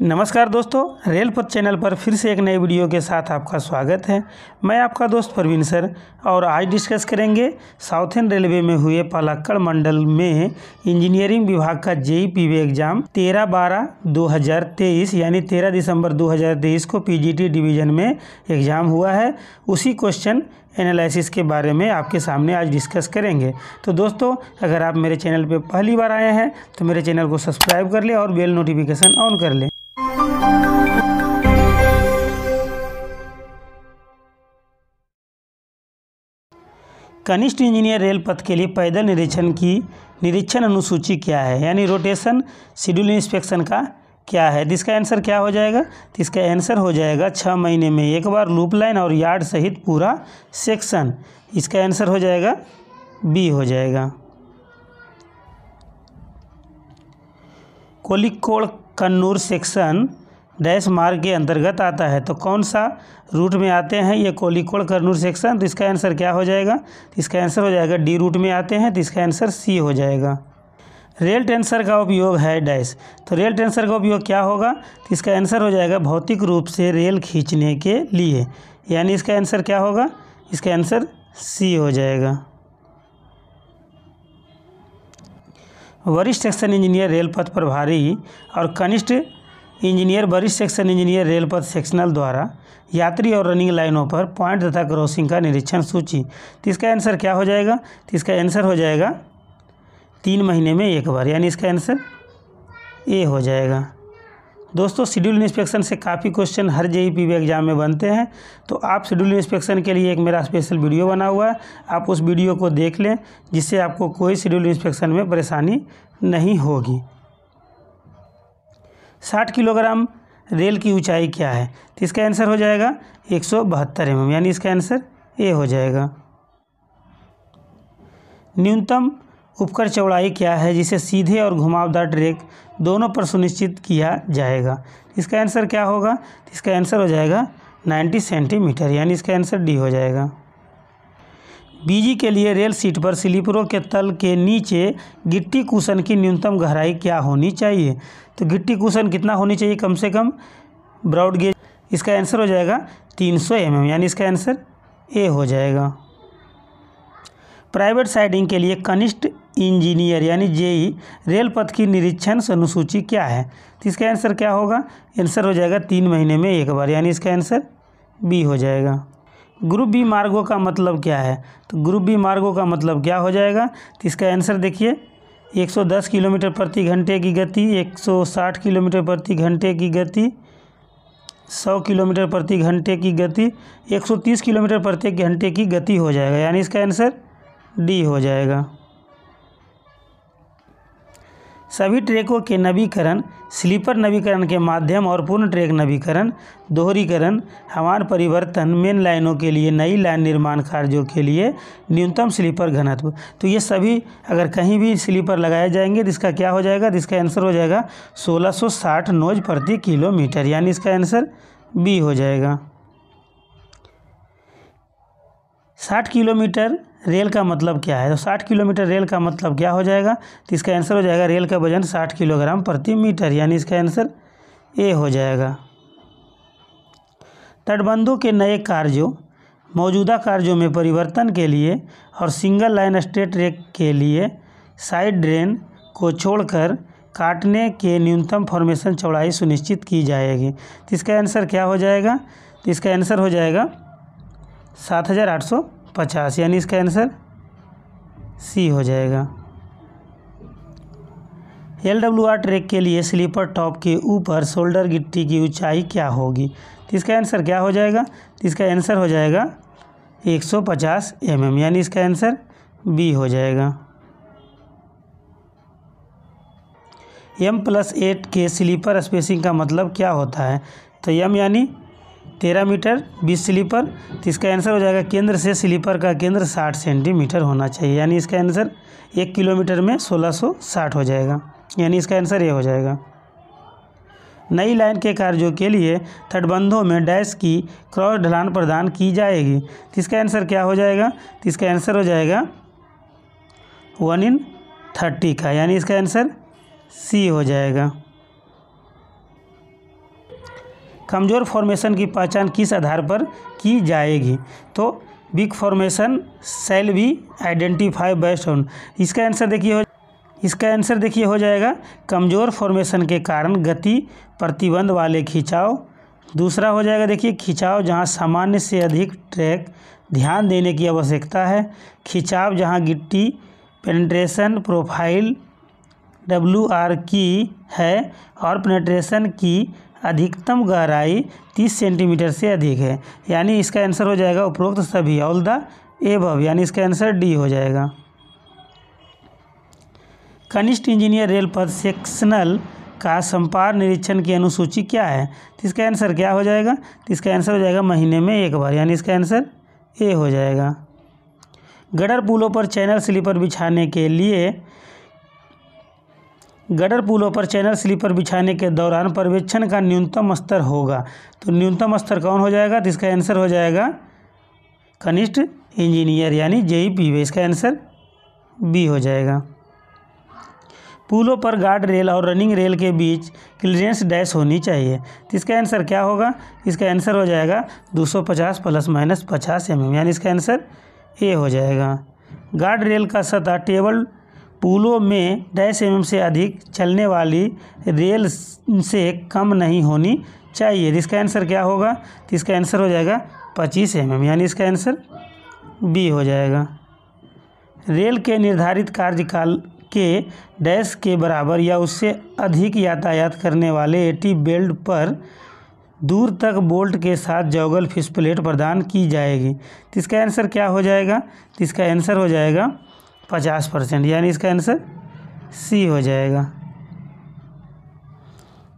नमस्कार दोस्तों, रेल पथ चैनल पर फिर से एक नए वीडियो के साथ आपका स्वागत है। मैं आपका दोस्त प्रवीण सर और आज डिस्कस करेंगे साउथर्न रेलवे में हुए पलक्कड़ मंडल में इंजीनियरिंग विभाग का जेईई पीवी एग्ज़ाम 13/12/2023 यानी 13 दिसंबर 2023 को पीजीटी डिवीज़न में एग्ज़ाम हुआ है। उसी क्वेश्चन एनालिसिस के बारे में आपके सामने आज डिस्कस करेंगे। तो दोस्तों, अगर आप मेरे चैनल पे पहली बार आए हैं तो मेरे चैनल को सब्सक्राइब कर लें और बेल नोटिफिकेशन ऑन कर लें। कनिष्ठ इंजीनियर रेल पथ के लिए पैदल निरीक्षण अनुसूची क्या है, यानी रोटेशन शेड्यूल इंस्पेक्शन का क्या है। इसका आंसर क्या हो जाएगा? तो इसका आंसर हो जाएगा 6 महीने में एक बार लूप लाइन और यार्ड सहित पूरा सेक्शन। इसका आंसर हो जाएगा बी हो जाएगा। कोलिकोड कन्नूर सेक्शन डैश मार्ग के अंतर्गत आता है, तो कौन सा रूट में आते हैं ये कोलिकोड कन्नूर सेक्शन? तो इसका आंसर क्या हो जाएगा? तो इसका आंसर हो जाएगा डी रूट में आते हैं, तो इसका आंसर सी हो जाएगा। रेल टेंसर का उपयोग है डैश, तो रेल टेंसर का उपयोग क्या होगा? तो इसका आंसर हो जाएगा भौतिक रूप से रेल खींचने के लिए, यानी इसका आंसर क्या होगा? इसका आंसर सी हो जाएगा। वरिष्ठ सेक्शन इंजीनियर रेल पथ प्रभारी और कनिष्ठ इंजीनियर वरिष्ठ सेक्शन इंजीनियर रेल पथ सेक्शनल द्वारा यात्री और रनिंग लाइनों पर पॉइंट तथा क्रॉसिंग का निरीक्षण सूची। तो इसका आंसर क्या हो जाएगा? तो इसका आंसर हो जाएगा 3 महीने में एक बार, यानी इसका आंसर ए हो जाएगा। दोस्तों, शेड्यूल इंस्पेक्शन से काफ़ी क्वेश्चन हर जेईई पीवी एग्जाम में बनते हैं, तो आप शेड्यूल इंस्पेक्शन के लिए एक मेरा स्पेशल वीडियो बना हुआ है, आप उस वीडियो को देख लें, जिससे आपको कोई शेड्यूल इंस्पेक्शन में परेशानी नहीं होगी। 60 किलोग्राम रेल की ऊंचाई क्या है? तो इसका आंसर हो जाएगा 172 mm, यानी इसका आंसर ए हो जाएगा। न्यूनतम उपकर चौड़ाई क्या है जिसे सीधे और घुमावदार ट्रैक दोनों पर सुनिश्चित किया जाएगा? इसका आंसर क्या होगा? इसका आंसर हो जाएगा 90 सेंटीमीटर, यानी इसका आंसर डी हो जाएगा। बीजी के लिए रेल सीट पर स्लीपरों के तल के नीचे गिट्टी कुशन की न्यूनतम गहराई क्या होनी चाहिए? तो गिट्टी कुशन कितना होनी चाहिए कम से कम ब्रॉड गेज? इसका आंसर हो जाएगा 300 mm, यानी इसका आंसर ए हो जाएगा। प्राइवेट साइडिंग के लिए कनिष्ठ इंजीनियर यानी जेईई रेल पथ की निरीक्षण अनुसूची क्या है? तो इसका आंसर क्या होगा? आंसर हो जाएगा 3 महीने में एक बार, यानी इसका आंसर बी हो जाएगा। ग्रुप बी मार्गों का मतलब क्या है? तो ग्रुप बी मार्गों का मतलब क्या हो जाएगा? तो इसका आंसर देखिए 110 किलोमीटर प्रति घंटे की गति, 160 किलोमीटर प्रति घंटे की गति, 100 किलोमीटर प्रति घंटे की गति, 130 किलोमीटर प्रति घंटे की गति हो जाएगा, यानी इसका आंसर डी हो जाएगा। सभी ट्रैकों के नवीकरण, स्लीपर नवीकरण के माध्यम और पूर्ण ट्रैक नवीकरण, दोहरीकरण, हवान परिवर्तन, मेन लाइनों के लिए नई लाइन निर्माण कार्यों के लिए न्यूनतम स्लीपर घनत्व, तो ये सभी अगर कहीं भी स्लीपर लगाए जाएंगे तो इसका क्या हो जाएगा? तो इसका आंसर हो जाएगा 1660 नोज प्रति किलोमीटर, यानी इसका आंसर बी हो जाएगा। 60 किलोमीटर रेल का मतलब क्या है? तो 60 किलोमीटर रेल का मतलब क्या हो जाएगा? तो इसका आंसर हो जाएगा रेल का वजन 60 किलोग्राम प्रति मीटर, यानी इसका आंसर ए हो जाएगा। तटबंधों के नए कार्यों, मौजूदा कार्यों में परिवर्तन के लिए और सिंगल लाइन स्ट्रेट ट्रैक के लिए साइड ड्रेन को छोड़कर काटने के न्यूनतम फॉर्मेशन चौड़ाई सुनिश्चित की जाएगी। तो इसका आंसर क्या हो जाएगा? तो इसका आंसर हो जाएगा 7850, यानी इसका आंसर सी हो जाएगा। LWR ट्रैक के लिए स्लीपर टॉप के ऊपर शोल्डर गिट्टी की ऊंचाई क्या होगी? तो इसका आंसर क्या हो जाएगा? तो इसका आंसर हो जाएगा 150 mm, यानी इसका आंसर बी हो जाएगा। M+8 के स्लीपर स्पेसिंग का मतलब क्या होता है? तो M यानी 13 मीटर 20 स्लीपर, तो इसका आंसर हो जाएगा केंद्र से स्लीपर का केंद्र 60 सेंटीमीटर होना चाहिए, यानी इसका आंसर 1 किलोमीटर में 1660 हो जाएगा, यानी इसका आंसर ये हो जाएगा। नई लाइन के कार्यों के लिए तटबंधों में डैश की क्रॉस ढलान प्रदान की जाएगी, तो इसका आंसर क्या हो जाएगा? तो इसका आंसर हो जाएगा 1/30 का, यानी इसका आंसर सी हो जाएगा। कमज़ोर फॉर्मेशन की पहचान किस आधार पर की जाएगी? तो weak formation shall be identify based on, इसका आंसर देखिए हो जाएगा कमज़ोर फॉर्मेशन के कारण गति प्रतिबंध वाले खिंचाव। दूसरा हो जाएगा देखिए खिंचाव जहां सामान्य से अधिक ट्रैक ध्यान देने की आवश्यकता है। खिंचाव जहां गिट्टी पेनिट्रेशन प्रोफाइल WR की है और पेनिट्रेशन की अधिकतम गहराई 30 सेंटीमीटर से अधिक है। यानी इसका आंसर हो जाएगा उपरोक्त सभी ऑल द एबव, यानी इसका आंसर डी हो जाएगा। कनिष्ठ इंजीनियर रेल पथ सेक्शनल का संपार निरीक्षण की अनुसूची क्या है? तो इसका आंसर क्या हो जाएगा? तो इसका आंसर हो जाएगा महीने में एक बार, यानी इसका आंसर ए हो जाएगा। गडर पुलों पर चैनल स्लीपर बिछाने के दौरान पर्यवेक्षण का न्यूनतम स्तर होगा। तो न्यूनतम स्तर कौन हो जाएगा? तो इसका आंसर हो जाएगा कनिष्ठ इंजीनियर यानी JEPV, इसका आंसर बी हो जाएगा। पुलों पर गार्ड रेल और रनिंग रेल के बीच क्लियरेंस डैश होनी चाहिए। तो इसका आंसर क्या होगा? इसका आंसर हो जाएगा 250 ± 50 mm, यानी इसका आंसर ए हो जाएगा। गार्ड रेल का सतह टेबल पुलों में -mm से अधिक चलने वाली रेल से कम नहीं होनी चाहिए। इसका आंसर क्या होगा? तो इसका आंसर हो जाएगा 25 mm, यानी इसका आंसर बी हो जाएगा। रेल के निर्धारित कार्यकाल के डैश के बराबर या उससे अधिक यातायात करने वाले AT बेल्ट पर दूर तक बोल्ट के साथ जॉगल फिश प्लेट प्रदान की जाएगी। तो इसका आंसर क्या हो जाएगा? तो इसका आंसर हो जाएगा 50%, यानी इसका आंसर सी हो जाएगा।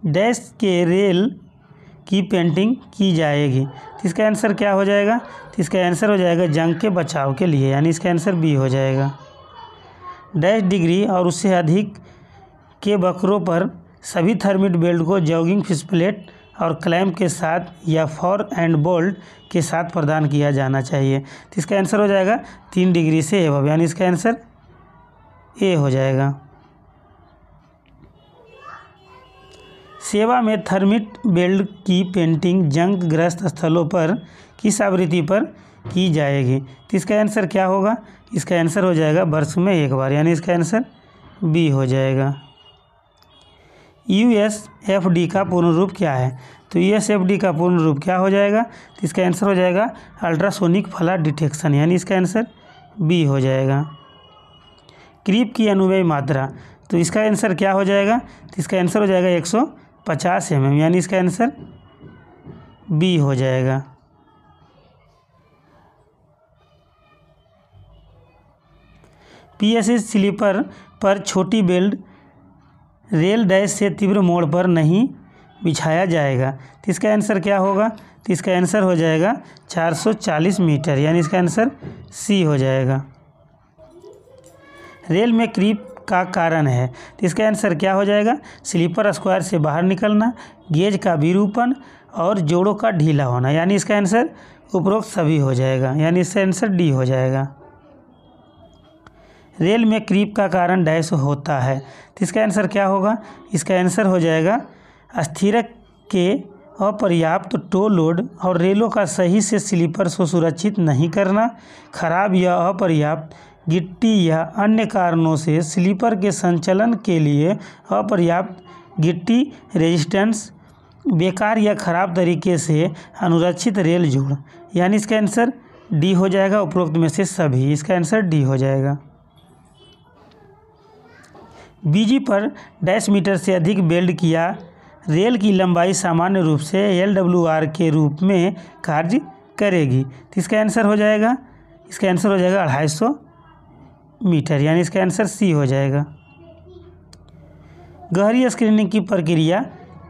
डैश के रेल की पेंटिंग की जाएगी। तो इसका आंसर क्या हो जाएगा? तो इसका आंसर हो जाएगा जंग के बचाव के लिए, यानी इसका आंसर बी हो जाएगा। डैश डिग्री और उससे अधिक के वक्रों पर सभी थर्मिट बेल्ट को जॉगिंग फिश प्लेट और क्लैंप के साथ या फॉर एंड बोल्ट के साथ प्रदान किया जाना चाहिए। तो इसका आंसर हो जाएगा 3 डिग्री से एबव, यानी इसका आंसर ए हो जाएगा। सेवा में थर्मिट बेल्ट की पेंटिंग जंग ग्रस्त स्थलों पर किस आवृत्ति पर की जाएगी? तो इसका आंसर क्या होगा? इसका आंसर हो जाएगा वर्ष में एक बार, यानी इसका आंसर बी हो जाएगा। USFD का पूर्ण रूप क्या है? तो USFD का पूर्ण रूप क्या हो जाएगा? तो इसका आंसर हो जाएगा अल्ट्रासोनिक फ्लड डिटेक्शन, यानी इसका आंसर बी हो जाएगा। क्रीप की अनुमेय मात्रा, तो इसका आंसर क्या हो जाएगा? तो इसका आंसर हो जाएगा 150 mm, यानी इसका आंसर बी हो जाएगा। PSC स्लीपर पर छोटी बेल्ट रेल डैश से तीव्र मोड़ पर नहीं बिछाया जाएगा। तो इसका आंसर क्या होगा? तो इसका आंसर हो जाएगा 440 मीटर, यानी इसका आंसर सी हो जाएगा। रेल में क्रीप का कारण है, तो इसका आंसर क्या हो जाएगा? स्लीपर स्क्वायर से बाहर निकलना, गेज का विरूपण और जोड़ों का ढीला होना, यानी इसका आंसर उपरोक्त सभी हो जाएगा, यानी इसका आंसर डी हो जाएगा। रेल में क्रीप का कारण डैश होता है, तो इसका आंसर क्या होगा? इसका आंसर हो जाएगा स्थिरक के अपर्याप्त टो लोड और रेलों का सही से स्लीपर को सुरक्षित नहीं करना, खराब या अपर्याप्त गिट्टी या अन्य कारणों से स्लीपर के संचालन के लिए अपर्याप्त गिट्टी रेजिस्टेंस, बेकार या खराब तरीके से अनुरक्षित रेल जोड़, यानी इसका आंसर डी हो जाएगा उपरोक्त में से सभी, इसका आंसर डी हो जाएगा। बीजी पर डैश मीटर से अधिक बेल्ट किया रेल की लंबाई सामान्य रूप से LWR के रूप में कार्य करेगी। तो इसका आंसर हो जाएगा 250 मीटर, यानी इसका आंसर सी हो जाएगा। गहरी स्क्रीनिंग की प्रक्रिया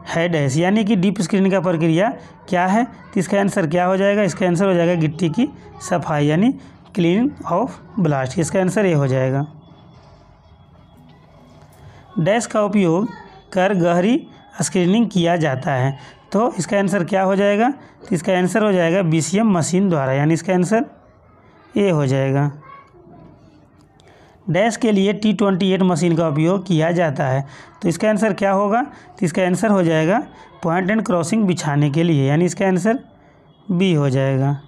है डैश, यानी कि डीप स्क्रीनिंग का प्रक्रिया क्या है? तो इसका आंसर क्या हो जाएगा? इसका आंसर हो जाएगा गिट्टी की सफाई, यानी क्लीनिंग ऑफ ब्लास्ट, इसका आंसर ए हो जाएगा। डैश का उपयोग कर गहरी स्क्रीनिंग किया जाता है, तो इसका आंसर क्या हो जाएगा? तो इसका आंसर हो जाएगा BCM मशीन द्वारा, यानी इसका आंसर ए हो जाएगा। डैश के लिए T28 मशीन का उपयोग किया जाता है। तो इसका आंसर क्या होगा? तो इसका आंसर हो जाएगा पॉइंट एंड क्रॉसिंग बिछाने के लिए, यानी इसका आंसर बी हो जाएगा।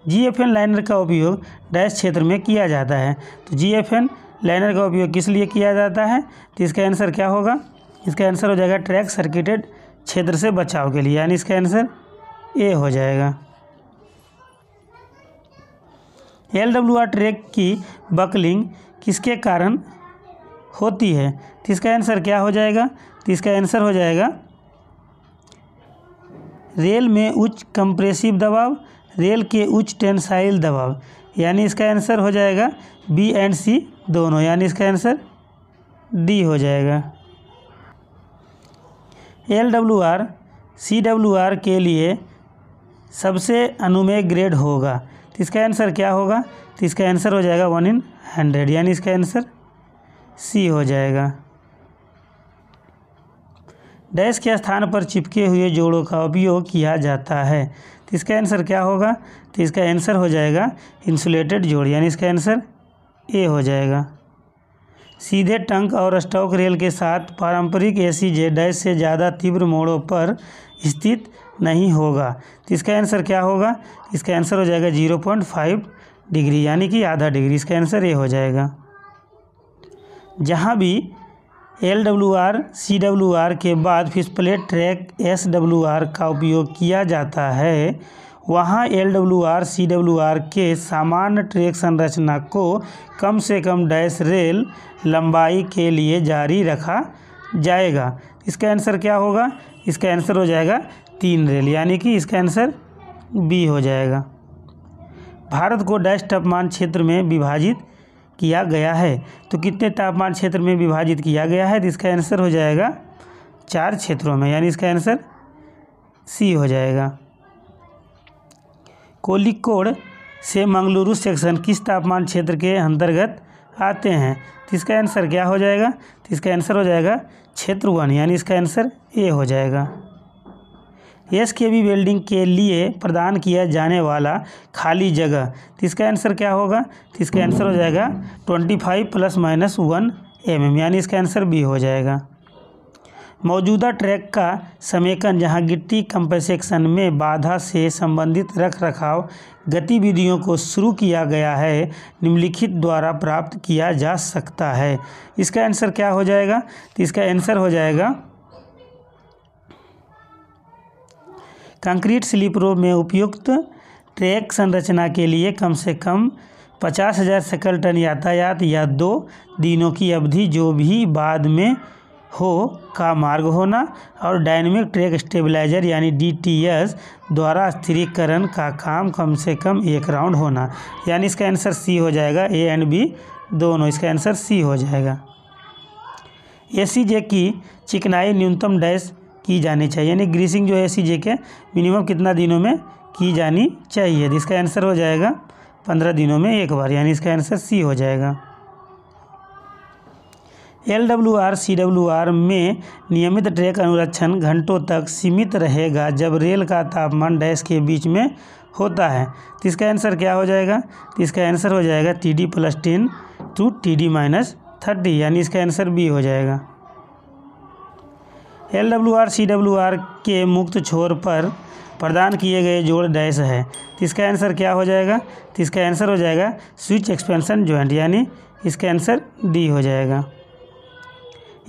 GFN लाइनर का उपयोग डैश क्षेत्र में किया जाता है। तो GFN लाइनर का उपयोग किस लिए किया जाता है? तो इसका आंसर क्या होगा? इसका आंसर हो जाएगा ट्रैक सर्किटेड क्षेत्र से बचाव के लिए, यानी इसका आंसर ए हो जाएगा। LWR ट्रैक की बकलिंग किसके कारण होती है? तो इसका आंसर क्या हो जाएगा? तो इसका आंसर हो जाएगा रेल में उच्च कंप्रेसिव दबाव, रेल के उच्च टेंसाइल दबाव, यानी इसका आंसर हो जाएगा बी एंड सी दोनों, यानी इसका आंसर डी हो जाएगा। LWR CWR के लिए सबसे अनुमेय ग्रेड होगा। तो इसका आंसर क्या होगा? तो इसका आंसर हो जाएगा 1/100, यानी इसका आंसर सी हो जाएगा। डैश के स्थान पर चिपके हुए जोड़ों का उपयोग किया जाता है। तो इसका आंसर क्या होगा? तो इसका आंसर हो जाएगा इंसुलेटेड जोड़, यानी इसका आंसर ए हो जाएगा। सीधे टंक और स्टॉक रेल के साथ पारंपरिक ACJ डैश से ज़्यादा तीव्र मोड़ों पर स्थित नहीं होगा। तो इसका आंसर क्या होगा? इसका आंसर हो जाएगा 0.5 डिग्री, यानी कि आधा डिग्री। इसका आंसर ए हो जाएगा। जहाँ भी LWR CWR के बाद फिसप्लेट ट्रैक SWR का उपयोग किया जाता है, वहाँ LWR CWR के सामान्य ट्रैक संरचना को कम से कम डैश रेल लंबाई के लिए जारी रखा जाएगा। इसका आंसर क्या होगा? इसका आंसर हो जाएगा 3 रेल, यानी कि इसका आंसर बी हो जाएगा। भारत को डैश तापमान क्षेत्र में विभाजित किया गया है। तो कितने तापमान क्षेत्र में विभाजित किया गया है? तो इसका आंसर हो जाएगा 4 क्षेत्रों में, यानी इसका आंसर सी हो जाएगा। कोलिकोड से मंगलुरु सेक्शन किस तापमान क्षेत्र के अंतर्गत आते हैं? तो इसका आंसर क्या हो जाएगा? तो इसका आंसर हो जाएगा क्षेत्र 1, यानी इसका आंसर ए हो जाएगा। SKB वेल्डिंग के लिए प्रदान किया जाने वाला खाली जगह, तो इसका आंसर क्या होगा? तो इसका आंसर हो जाएगा 25 ± 1 mm, यानी इसका आंसर बी हो जाएगा। मौजूदा ट्रैक का समेकन जहां गिट्टी कंपैक्शन में बाधा से संबंधित रखरखाव गतिविधियों को शुरू किया गया है, निम्नलिखित द्वारा प्राप्त किया जा सकता है। इसका आंसर क्या हो जाएगा? तो इसका आंसर हो जाएगा कंक्रीट स्लिप रोड में उपयुक्त ट्रैक संरचना के लिए कम से कम 50,000 सकल टन यातायात या 2 दिनों की अवधि जो भी बाद में हो का मार्ग होना, और डायनेमिक ट्रैक स्टेबलाइजर यानी DTS द्वारा स्थिरीकरण का काम कम से कम 1 राउंड होना, यानी इसका आंसर सी हो जाएगा। ए एंड बी दोनों, इसका आंसर सी हो जाएगा। ACJ की चिकनाई न्यूनतम डैश की जानी चाहिए, यानी ग्रीसिंग जो है ACJ के मिनिमम कितना दिनों में की जानी चाहिए? तो इसका आंसर हो जाएगा 15 दिनों में 1 बार, यानी इसका आंसर सी हो जाएगा। LWR CWR में नियमित ट्रैक अनुरक्षण घंटों तक सीमित रहेगा जब रेल का तापमान डैश के बीच में होता है। तो इसका आंसर क्या हो जाएगा? तो इसका आंसर हो जाएगा TD + 10 to TD - 30, यानी इसका आंसर बी हो जाएगा। LWR CWR के मुक्त छोर पर प्रदान किए गए जोड़ डैश है। तो इसका आंसर क्या हो जाएगा? तो इसका आंसर हो जाएगा स्विच एक्सपेंशन जॉइंट, यानी इसका आंसर डी हो जाएगा।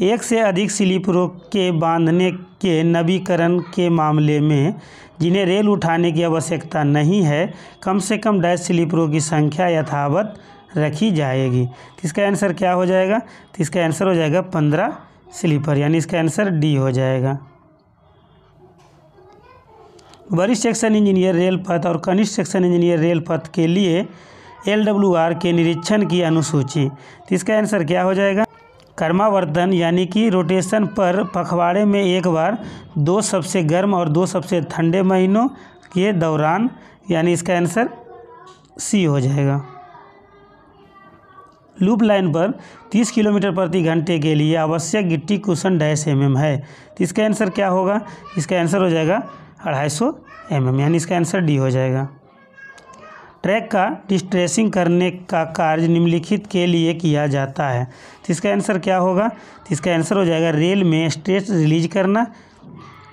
एक से अधिक स्लिप रोक के बांधने के नवीकरण के मामले में जिन्हें रेल उठाने की आवश्यकता नहीं है, कम से कम डैश स्लिप रोक की संख्या यथावत रखी जाएगी। तो इसका आंसर क्या हो जाएगा? तो इसका आंसर हो जाएगा 15 स्लीपर, यानी इसका आंसर डी हो जाएगा। वरिष्ठ सेक्शन इंजीनियर रेल पथ और कनिष्ठ सेक्शन इंजीनियर रेल पथ के लिए LWR के निरीक्षण की अनुसूची। तो इसका आंसर क्या हो जाएगा? क्रमावर्तन यानी कि रोटेशन पर पखवाड़े में 1 बार 2 सबसे गर्म और 2 सबसे ठंडे महीनों के दौरान, यानी इसका आंसर सी हो जाएगा। लूप लाइन पर 30 किलोमीटर प्रति घंटे के लिए आवश्यक गिट्टी कुशन डैश mm है। तो इसका आंसर क्या होगा? इसका आंसर हो जाएगा 250 mm, यानी इसका आंसर डी हो जाएगा। ट्रैक का डिस्ट्रेसिंग करने का कार्य निम्नलिखित के लिए किया जाता है। तो इसका आंसर क्या होगा? तो इसका आंसर हो जाएगा रेल में स्ट्रेस रिलीज करना,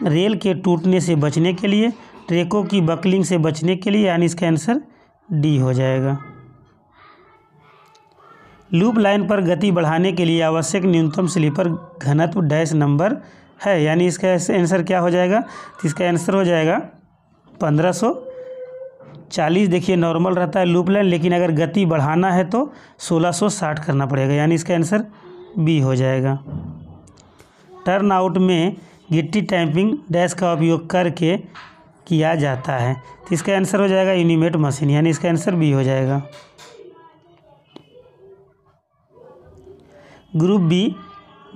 रेल के टूटने से बचने के लिए, ट्रैकों की बकलिंग से बचने के लिए, यानी इसका आंसर डी हो जाएगा। लूप लाइन पर गति बढ़ाने के लिए आवश्यक न्यूनतम स्लीपर घनत्व डैश नंबर है, यानी इसका आंसर क्या हो जाएगा? तो इसका आंसर हो जाएगा 1540। देखिए नॉर्मल रहता है लूप लाइन, लेकिन अगर गति बढ़ाना है तो 1660 करना पड़ेगा, यानी इसका आंसर बी हो जाएगा। टर्न आउट में गिट्टी टैंपिंग डैश का उपयोग करके किया जाता है। तो इसका आंसर हो जाएगा यूनिमेट मशीन, यानी इसका आंसर बी हो जाएगा। ग्रुप बी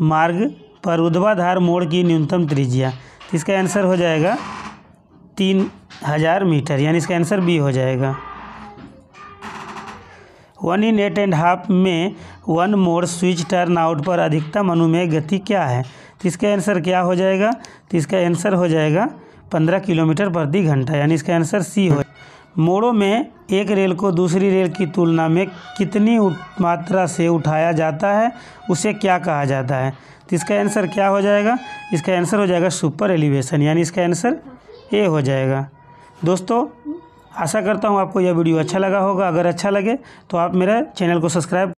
मार्ग पर ऊर्ध्वाधर मोड़ की न्यूनतम त्रिज्या। तो इसका आंसर हो जाएगा 3000 मीटर, यानी इसका आंसर बी हो जाएगा। 1 in 8.5 में 1 मोड़ स्विच टर्न आउट पर अधिकतम अनुमेय गति क्या है? तो इसका आंसर क्या हो जाएगा? तो इसका आंसर हो जाएगा 15 किलोमीटर प्रति घंटा, यानी इसका आंसर सी हो। मोड़ों में एक रेल को दूसरी रेल की तुलना में कितनी मात्रा से उठाया जाता है, उसे क्या कहा जाता है? तो इसका आंसर क्या हो जाएगा? इसका आंसर हो जाएगा सुपर एलिवेशन, यानी इसका आंसर ए हो जाएगा। दोस्तों आशा करता हूँ आपको यह वीडियो अच्छा लगा होगा। अगर अच्छा लगे तो आप मेरे चैनल को सब्सक्राइब